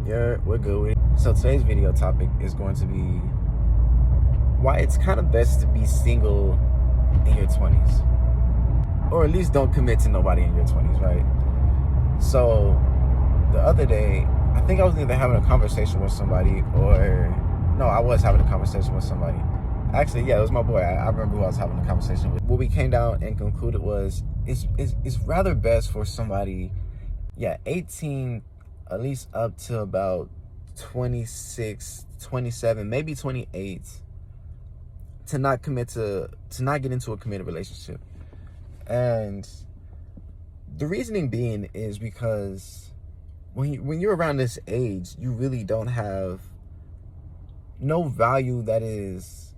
Yeah, we're good with it. So today's video topic is going to be why it's kind of best to be single in your 20s. Or at least don't commit to nobody in your 20s, right? So the other day, I think I was either having a conversation with somebody or... No, I was having a conversation with somebody. Actually, yeah, it was my boy. I remember who I was having a conversation with. What we came down and concluded was it's rather best for somebody, 18, at least up to about 26, 27, maybe 28, to not get into a committed relationship. And the reasoning being is because when you're around this age, you really don't have no value that is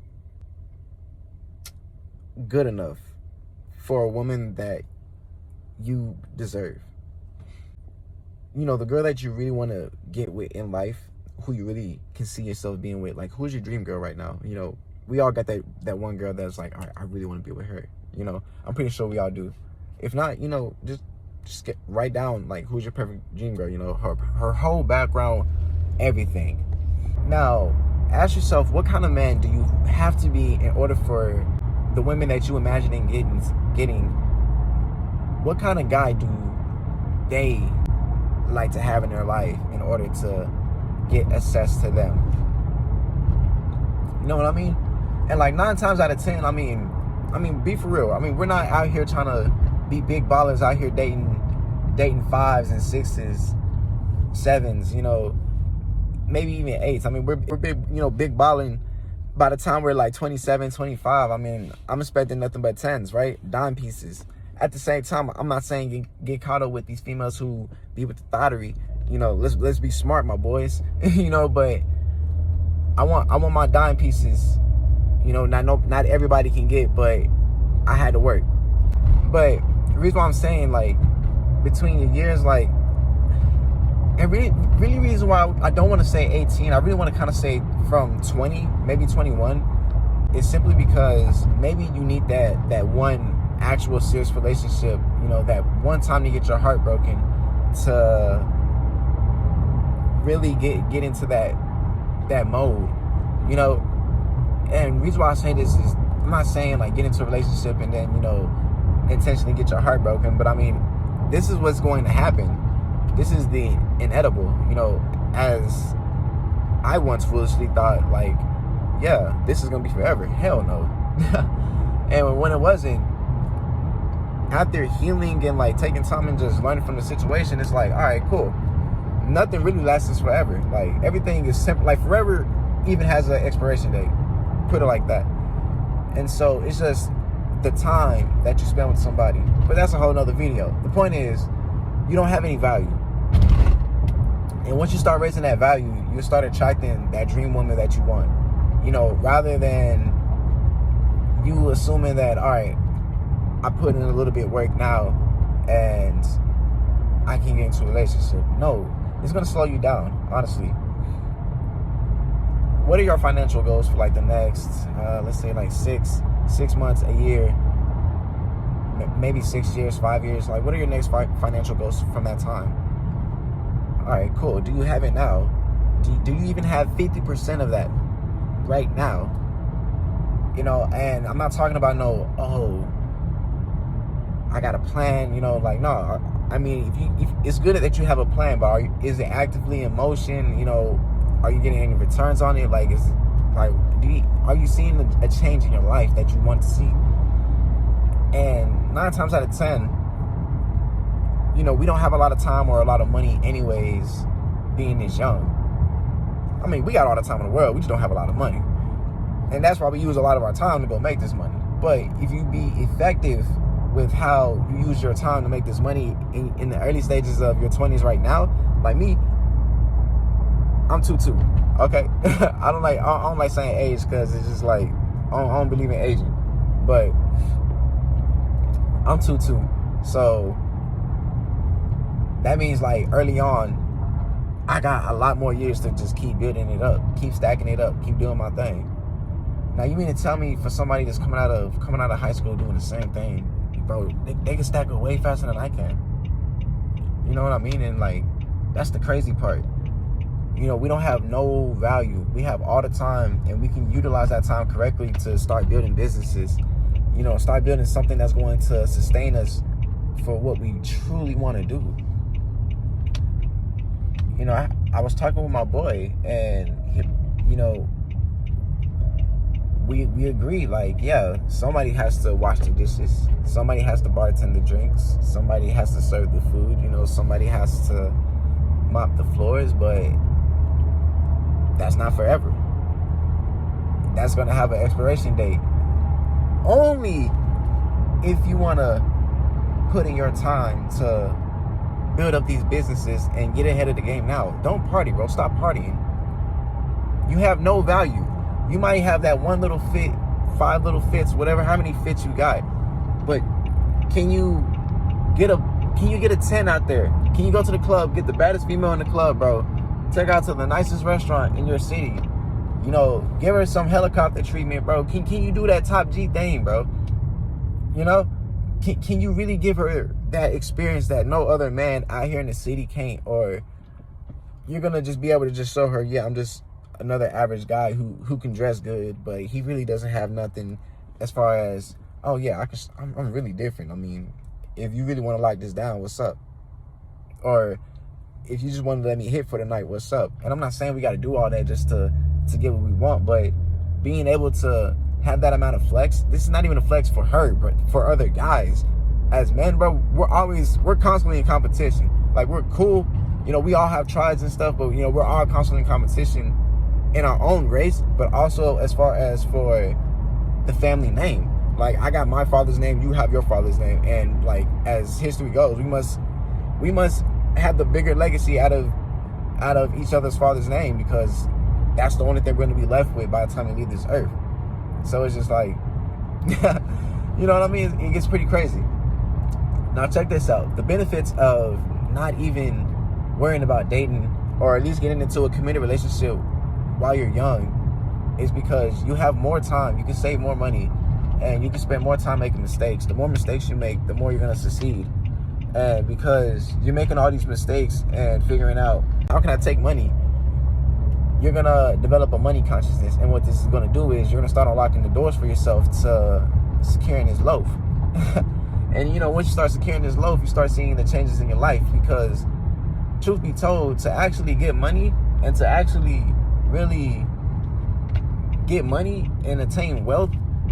good enough for a woman that you deserve. You know, the girl that you really want to get with in life, who you really can see yourself being with. Like, who's your dream girl right now? You know, we all got that one girl that's like, all right, I really want to be with her. You know, I'm pretty sure we all do. If not, you know, just write down, like, who's your perfect dream girl. You know, her whole background, everything. Now, ask yourself, what kind of man do you have to be in order for the women that you imagining getting? What kind of guy do they like to have in their life in order to get access to them? You know what I mean? And like 9 times out of 10, I mean, be for real. I mean, we're not out here trying to be big ballers out here dating 5s and 6s, 7s, you know, maybe even 8s. I mean, we're big, you know, big balling by the time we're like 27, 25. I mean, I'm expecting nothing but 10s, right? Dime pieces. At the same time, I'm not saying get caught up with these females who be with the thottery. You know, let's be smart, my boys. You know, but I want my dime pieces. You know, not everybody can get, but I had to work. But the reason why I'm saying, like, between your years, like, and really reason why I don't want to say 18, I really want to kind of say from 20, maybe 21, is simply because maybe you need that one actual serious relationship, you know, that one time to get your heart broken, to really get into that mode, you know. And the reason why I say this is, I'm not saying like get into a relationship and then, you know, intentionally get your heart broken, but I mean, this is what's going to happen. This is the inevitable, you know, as I once foolishly thought, like, yeah, this is gonna be forever. Hell no. And when it wasn't, after healing and like taking time and just learning from the situation, it's like, all right, cool. Nothing really lasts forever. Like, everything is simple. Like, forever even has an expiration date. Put it like that. And so it's just the time that you spend with somebody. But that's a whole nother video. The point is, you don't have any value. And once you start raising that value, you start attracting that dream woman that you want. You know, rather than you assuming that, all right, I put in a little bit of work now and I can get into a relationship. No, it's going to slow you down, honestly. What are your financial goals for like the next, let's say like 6 months, a year, maybe 6 years, 5 years? Like, what are your next financial goals from that time? All right, cool. Do you have it now? Do you even have 50% of that right now? You know, and I'm not talking about I got a plan, you know, like, no. I mean, if it's good that you have a plan, but is it actively in motion? You know, are you getting any returns on it? Like, are you seeing a change in your life that you want to see? And 9 times out of 10, you know, we don't have a lot of time or a lot of money anyways, being this young. I mean, we got all the time in the world. We just don't have a lot of money. And that's why we use a lot of our time to go make this money. But if you be effective with how you use your time to make this money in the early stages of your 20s right now, like me, I'm 2'2", okay? I don't like saying age, because it's just like, I don't believe in aging. But I'm 2'2", so that means like early on, I got a lot more years to just keep building it up, keep stacking it up, keep doing my thing. Now, you mean to tell me for somebody that's coming out of high school doing the same thing, bro, they can stack it way faster than I can. You know what I mean? And like, that's the crazy part. You know, we don't have no value. We have all the time, and we can utilize that time correctly to start building businesses. You know, start building something that's going to sustain us for what we truly want to do. You know, I was talking with my boy, and you know, we agreed, like, yeah, somebody has to wash the dishes, somebody has to bartend the drinks, somebody has to serve the food, you know, somebody has to mop the floors, but that's not forever. That's going to have an expiration date. Only if you want to put in your time to build up these businesses and get ahead of the game now. Don't party, bro. Stop partying. You have no value. You might have that one little fit, 5 little fits, whatever, how many fits you got. But can you get a 10 out there? Can you go to the club, get the baddest female in the club, bro? Take her out to the nicest restaurant in your city. You know, give her some helicopter treatment, bro. Can you do that top G thing, bro? You know? Can you really give her that experience that no other man out here in the city can't? Or you're going to just be able to just show her, yeah, I'm just another average guy who can dress good, but he really doesn't have nothing as far as, oh yeah, I'm really different. I mean, if you really want to lock this down, what's up? Or if you just want to let me hit for the night, what's up? And I'm not saying we got to do all that just to get what we want, but being able to have that amount of flex, this is not even a flex for her, but for other guys. As men, bro, we're constantly in competition. Like, we're cool, you know, we all have tribes and stuff, but, you know, we're all constantly in competition in our own race, but also as far as for the family name. Like, I got my father's name, you have your father's name, and like, as history goes, we must have the bigger legacy out of each other's father's name, because that's the only thing we're going to be left with by the time we leave this earth. So it's just like, you know what I mean? It gets pretty crazy. Now check this out. The benefits of not even worrying about dating, or at least getting into a committed relationship while you're young, is because you have more time. You can save more money, and you can spend more time making mistakes. The more mistakes you make, the more you're going to succeed. And because you're making all these mistakes and figuring out, how can I take money? You're going to develop a money consciousness. And what this is going to do is you're going to start unlocking the doors for yourself to securing this loaf. And, you know, once you start securing this loaf, you start seeing the changes in your life. Because, truth be told, to actually get money and to actually really get money and attain wealth,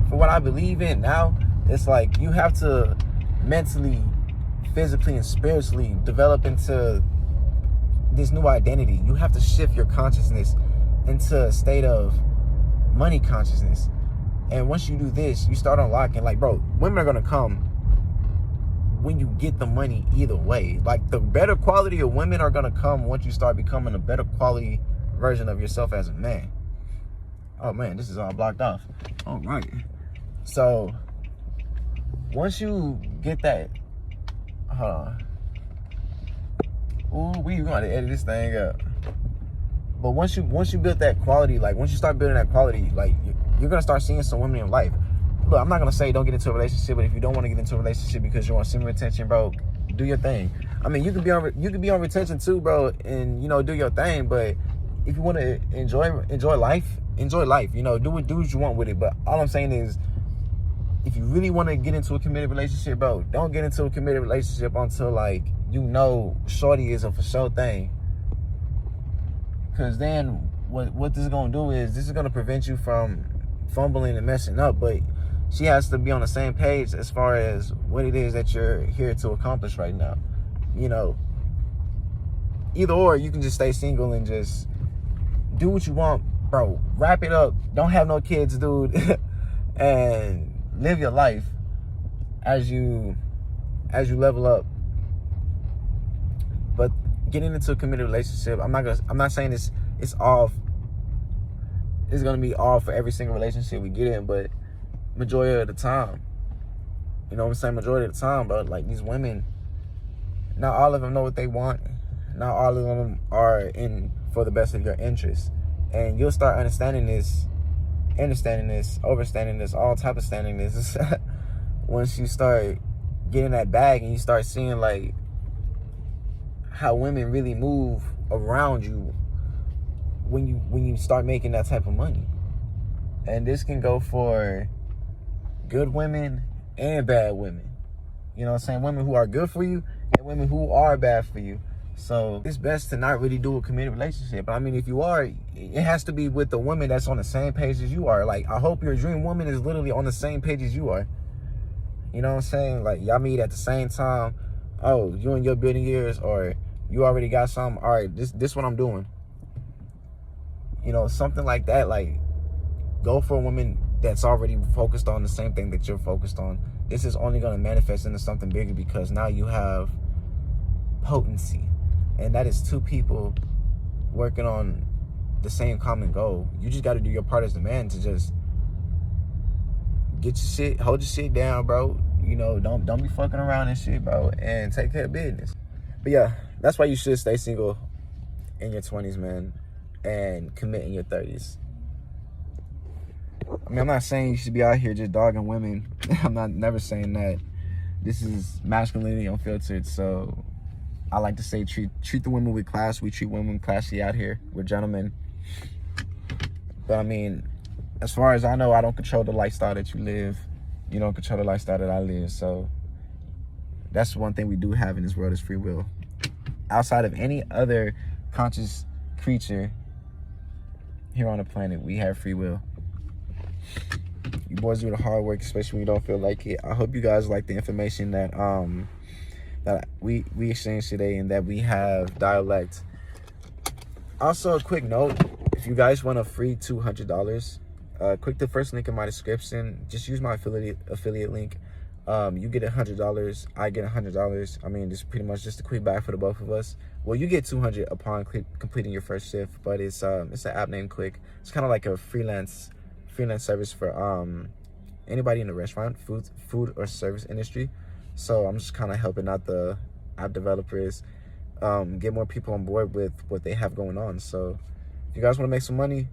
for what I believe in now, it's like you have to mentally, physically, and spiritually develop into this new identity. You have to shift your consciousness into a state of money consciousness. And once you do this, you start unlocking, like, bro, women are going to come when you get the money either way. Like, the better quality of women are going to come once you start becoming a better quality version of yourself as a man. Oh man, this is all blocked off. All right. So once you get that, we're going to edit this thing up. But once you build that quality, like once you start building that quality, like you're going to start seeing some women in life. Look, I'm not going to say don't get into a relationship, but if you don't want to get into a relationship because you want semen retention, bro, do your thing. I mean, you can be on retention too, bro, and, you know, do your thing. But if you want to enjoy life, you know, do what you want with it. But all I'm saying is, if you really want to get into a committed relationship, bro, don't get into a committed relationship until, like, you know shorty is a for sure thing. Because then what this is going to do is this is going to prevent you from fumbling and messing up. But she has to be on the same page as far as what it is that you're here to accomplish right now. You know, either or, you can just stay single and just do what you want, bro. Wrap it up. Don't have no kids, dude. And live your life as you level up. But getting into a committed relationship, I'm not saying it's gonna be all for every single relationship we get in, but majority of the time, you know what I'm saying, majority of the time, bro, like, these women, not all of them know what they want. Not all of them are in for the best of your interests. And you'll start understanding this, overstanding this, all type of standing this once you start getting that bag and you start seeing, like, how women really move around you when you start making that type of money. And this can go for good women and bad women. You know what I'm saying? Women who are good for you and women who are bad for you. So it's best to not really do a committed relationship. But I mean, if you are, it has to be with the woman that's on the same page as you are. Like, I hope your dream woman is literally on the same page as you are. You know what I'm saying? Like, y'all meet at the same time. Oh, you in your building years, or you already got something. All right, this what I'm doing. You know, something like that. Like, go for a woman that's already focused on the same thing that you're focused on. This is only going to manifest into something bigger because now you have potency. And that is two people working on the same common goal. You just got to do your part as the man to just get your shit, hold your shit down, bro. You know, don't be fucking around and shit, bro, and take care of business. But yeah, that's why you should stay single in your 20s, man, and commit in your 30s. I mean, I'm not saying you should be out here just dogging women. I'm never saying that. This is Masculinity Unfiltered, so I like to say treat the women with class. We treat women classy out here. We're gentlemen. But I mean, as far as I know, I don't control the lifestyle that you live. You don't control the lifestyle that I live. So that's one thing we do have in this world is free will. Outside of any other conscious creature here on the planet, we have free will. You boys do the hard work, especially when you don't feel like it. I hope you guys like the information that that we exchanged today, and that we have dialect. Also, a quick note, if you guys want a free $200, click the first link in my description. Just use my affiliate link. You get $100, I get $100. I mean, it's pretty much just a quick bag for the both of us. Well, you get $200 upon completing your first shift, but it's an app named Qwick. It's kind of like a freelance service for anybody in the restaurant, food or service industry. So I'm just kind of helping out the app developers, get more people on board with what they have going on. So if you guys want to make some money,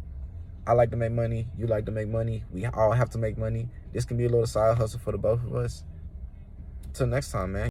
I like to make money, you like to make money, we all have to make money. This can be a little side hustle for the both of us. Until next time, man.